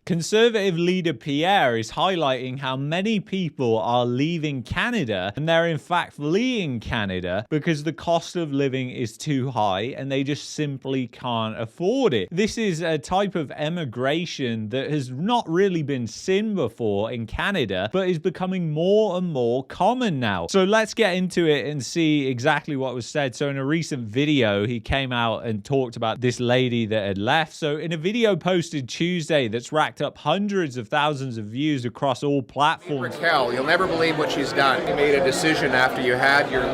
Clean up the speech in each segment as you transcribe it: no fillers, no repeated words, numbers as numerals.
Conservative leader Pierre is highlighting how many people are leaving Canada, and they're in fact fleeing Canada because the cost of living is too high and they just simply can't afford it. This is a type of emigration that has not really been seen before in Canada, but is becoming more and more common now. So let's get into it and see exactly what was said. So in a recent video, he came out and talked about this lady that had left. So in a video posted Tuesday that's racked up hundreds of thousands of views across all platforms. Raquel, you'll never believe what she's done. You made a decision after you had your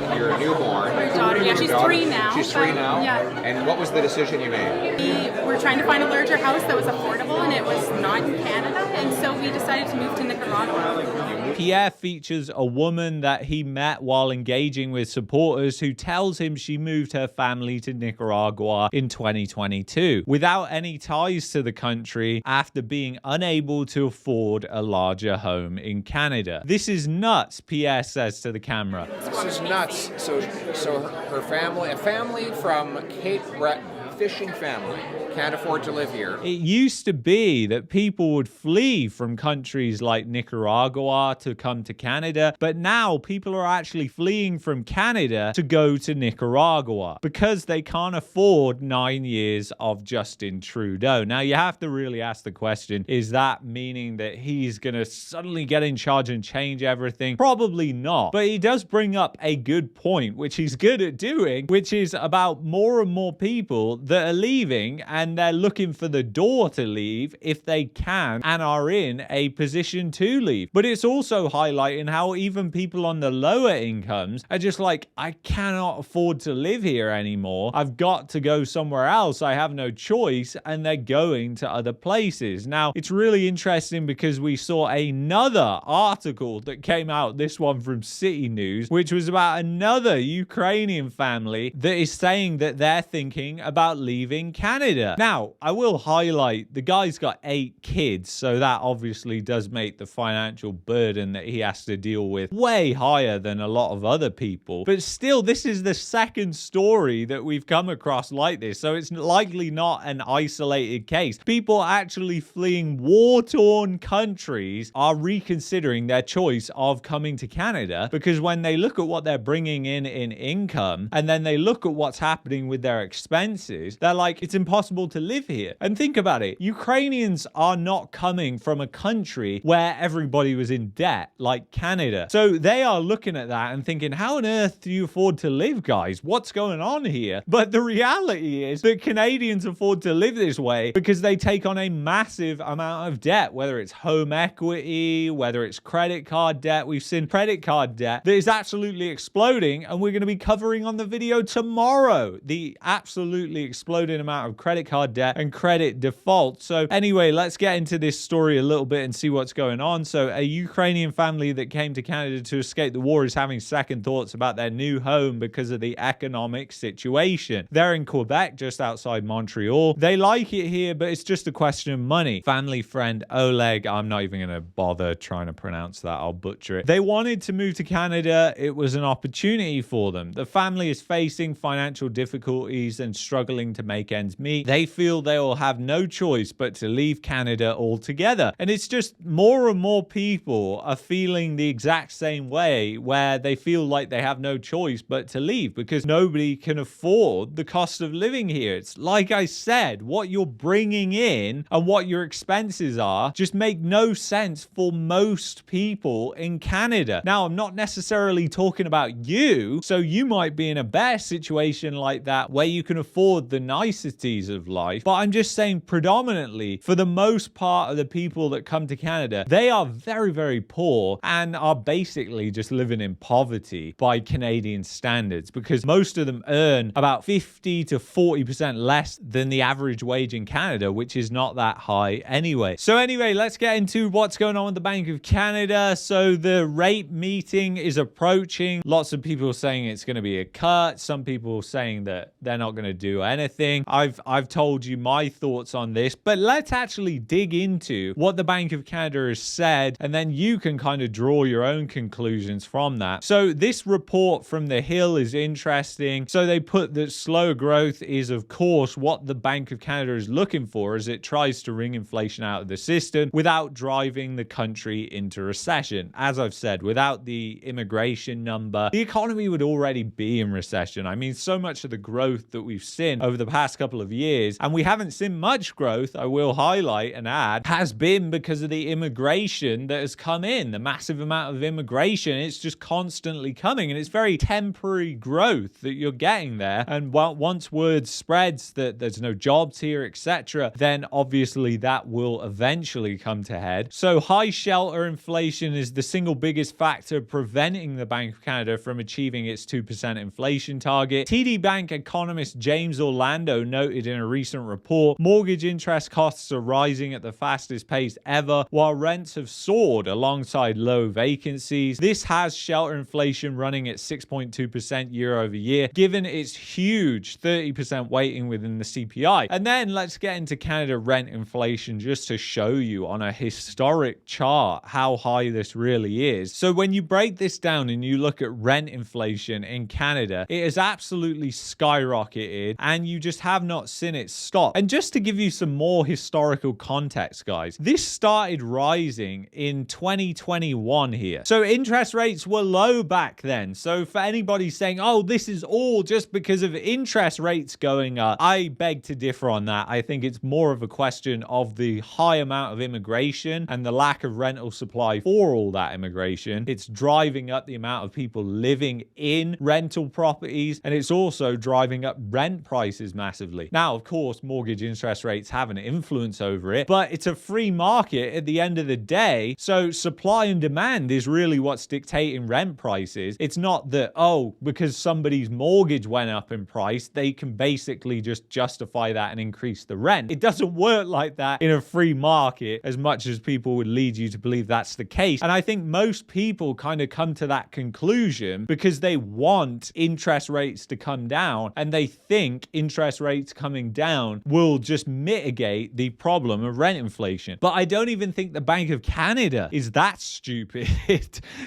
newborn. Her daughter, yeah, she's 3 now. She's 3 now? Yeah. And what was the decision you made? We were trying to find a larger house that was affordable, and it was not in Canada, and so we decided to move to Nicaragua. Pierre features a woman that he met while engaging with supporters who tells him she moved her family to Nicaragua in 2022 without any ties to the country after being unable to afford a larger home in Canada. This is nuts, Pierre says to the camera. This is nuts. So her family, a family from Cape Breton, fishing family, can't afford to live here. It used to be that people would flee from countries like Nicaragua to come to Canada, but now people are actually fleeing from Canada to go to Nicaragua because they can't afford 9 years of Justin Trudeau. Now, you have to really ask the question, is that meaning that he's going to suddenly get in charge and change everything? Probably not. But he does bring up a good point, which he's good at doing, which is about more and more people that are leaving and they're looking for the door to leave if they can and are in a position to leave. But it's also highlighting how even people on the lower incomes are just like, I cannot afford to live here anymore. I've got to go somewhere else. I have no choice. And they're going to other places. Now, it's really interesting because we saw another article that came out, this one from City News, which was about another Ukrainian family that is saying that they're thinking about leaving Canada. Now, I will highlight the guy's got 8 kids, so that obviously does make the financial burden that he has to deal with way higher than a lot of other people. But still, this is the second story that we've come across like this, so it's likely not an isolated case. People actually fleeing war-torn countries are reconsidering their choice of coming to Canada because when they look at what they're bringing in income and then they look at what's happening with their expenses, they're like, it's impossible to live here. And think about it. Ukrainians are not coming from a country where everybody was in debt like Canada. So they are looking at that and thinking, how on earth do you afford to live, guys? What's going on here? But the reality is that Canadians afford to live this way because they take on a massive amount of debt, whether it's home equity, whether it's credit card debt. We've seen credit card debt that is absolutely exploding, and we're going to be covering on the video tomorrow the absolutely exploding amount of credit card debt and credit default. So anyway, let's get into this story a little bit and see what's going on. So a Ukrainian family that came to Canada to escape the war is having second thoughts about their new home because of the economic situation. They're in Quebec, just outside Montreal. They like it here, but it's just a question of money. Family friend Oleg, I'm not even going to bother trying to pronounce that. I'll butcher it. They wanted to move to Canada. It was an opportunity for them. The family is facing financial difficulties and struggling to make ends meet. They feel they will have no choice but to leave Canada altogether. And it's just more and more people are feeling the exact same way, where they feel like they have no choice but to leave because nobody can afford the cost of living here. It's like I said, what you're bringing in and what your expenses are just make no sense for most people in Canada. Now, I'm not necessarily talking about you, so you might be in a better situation like that where you can afford the niceties of life, but I'm just saying predominantly for the most part of the people that come to Canada, they are very, very poor and are basically just living in poverty by Canadian standards because most of them earn about 50 to 40% less than the average wage in Canada, which is not that high anyway. So anyway, let's get into what's going on with the Bank of Canada. So the rate meeting is approaching. Lots of people saying it's going to be a cut. Some people saying that they're not going to do anything. anything. I've told you my thoughts on this, but let's actually dig into what the Bank of Canada has said, and then you can kind of draw your own conclusions from that. So this report from the Hill is interesting. So they put that slow growth is, of course, what the Bank of Canada is looking for as it tries to wring inflation out of the system without driving the country into recession. As I've said, without the immigration number, the economy would already be in recession. I mean, so much of the growth that we've seen over the past couple of years, and we haven't seen much growth, I will highlight and add, has been because of the immigration that has come in, the massive amount of immigration. It's just constantly coming, and it's very temporary growth that you're getting there. And once word spreads that there's no jobs here, etc., then obviously that will eventually come to head. So high shelter inflation is the single biggest factor preventing the Bank of Canada from achieving its 2% inflation target. TD Bank economist James Orlando noted in a recent report, mortgage interest costs are rising at the fastest pace ever, while rents have soared alongside low vacancies. This has shelter inflation running at 6.2% year over year, given its huge 30% weighting within the CPI. And then let's get into Canada rent inflation just to show you on a historic chart how high this really is. So when you break this down and you look at rent inflation in Canada, it has absolutely skyrocketed, and you just have not seen it stop. And just to give you some more historical context, guys, this started rising in 2021 here. So interest rates were low back then. So for anybody saying, oh, this is all just because of interest rates going up, I beg to differ on that. I think it's more of a question of the high amount of immigration and the lack of rental supply for all that immigration. It's driving up the amount of people living in rental properties, and it's also driving up rent prices massively. Now, of course, mortgage interest rates have an influence over it, but it's a free market at the end of the day. So supply and demand is really what's dictating rent prices. It's not that, oh, because somebody's mortgage went up in price, they can basically just justify that and increase the rent. It doesn't work like that in a free market, as much as people would lead you to believe that's the case. And I think most people kind of come to that conclusion because they want interest rates to come down, and they think interest rates coming down will just mitigate the problem of rent inflation. But I don't even think the Bank of Canada is that stupid.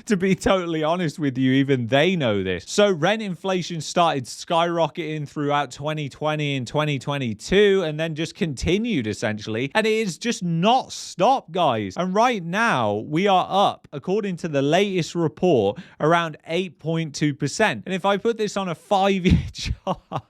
To be totally honest with you, even they know this. So rent inflation started skyrocketing throughout 2020 and 2022, and then just continued essentially. And it is just not stopped, guys. And right now we are up, according to the latest report, around 8.2%. And if I put this on a 5-year chart,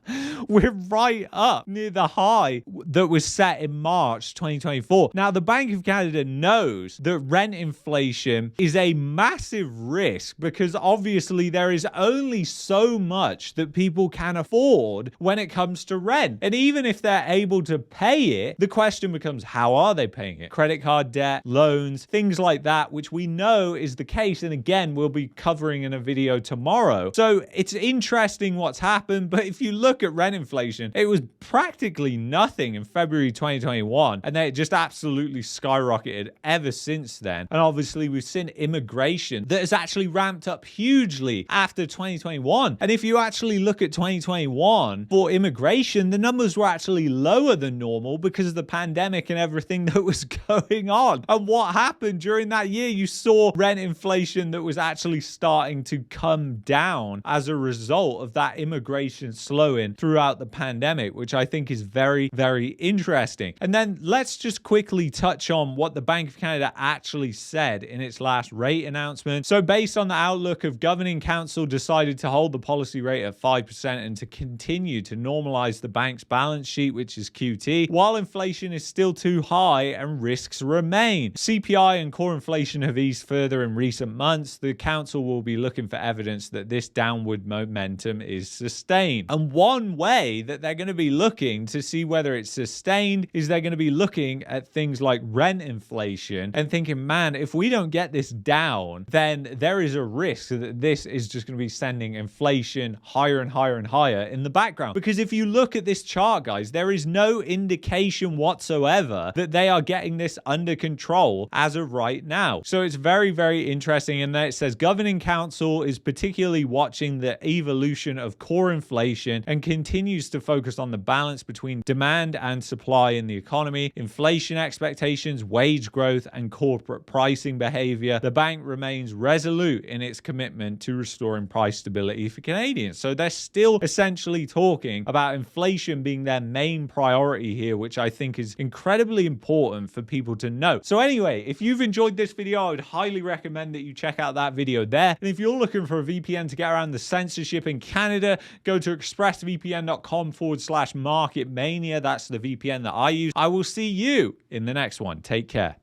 we're right up near the high that was set in March 2024. Now, the Bank of Canada knows that rent inflation is a massive risk because obviously there is only so much that people can afford when it comes to rent. And even if they're able to pay it, the question becomes, how are they paying it? Credit card debt, loans, things like that, which we know is the case. And again, we'll be covering in a video tomorrow. So it's interesting what's happened. But if you look at rent inflation, it was practically nothing in February 2021. And then it just absolutely skyrocketed ever since then. And obviously we've seen immigration that has actually ramped up hugely after 2021. And if you actually look at 2021 for immigration, the numbers were actually lower than normal because of the pandemic and everything that was going on. And what happened during that year? You saw rent inflation that was actually starting to come down as a result of that immigration slowing throughout the pandemic, which I think is very, very interesting. And then let's just quickly touch on what the Bank of Canada actually said in its last rate announcement. So based on the outlook of Governing Council decided to hold the policy rate at 5% and to continue to normalize the bank's balance sheet, which is QT, while inflation is still too high and risks remain. CPI and core inflation have eased further in recent months. The council will be looking for evidence that this downward momentum is sustained. And one way that they're going to be looking to see whether it's sustained is they're going to be looking at things like rent inflation and thinking, man, if we don't get this down, then there is a risk that this is just going to be sending inflation higher and higher and higher in the background. Because if you look at this chart, guys, there is no indication whatsoever that they are getting this under control as of right now. So it's very, very interesting. And then it says Governing Council is particularly watching the evolution of core inflation and continues to focus on the balance between demand and supply in the economy, inflation expectations, wage growth, and corporate pricing behavior. The bank remains resolute in its commitment to restoring price stability for Canadians. So they're still essentially talking about inflation being their main priority here, which I think is incredibly important for people to know. So anyway, if you've enjoyed this video, I would highly recommend that you check out that video there. And if you're looking for a VPN to get around the censorship in Canada, go to expressvpn.com/marketmania. That's the VPN that I use. I will see you in the next one. Take care.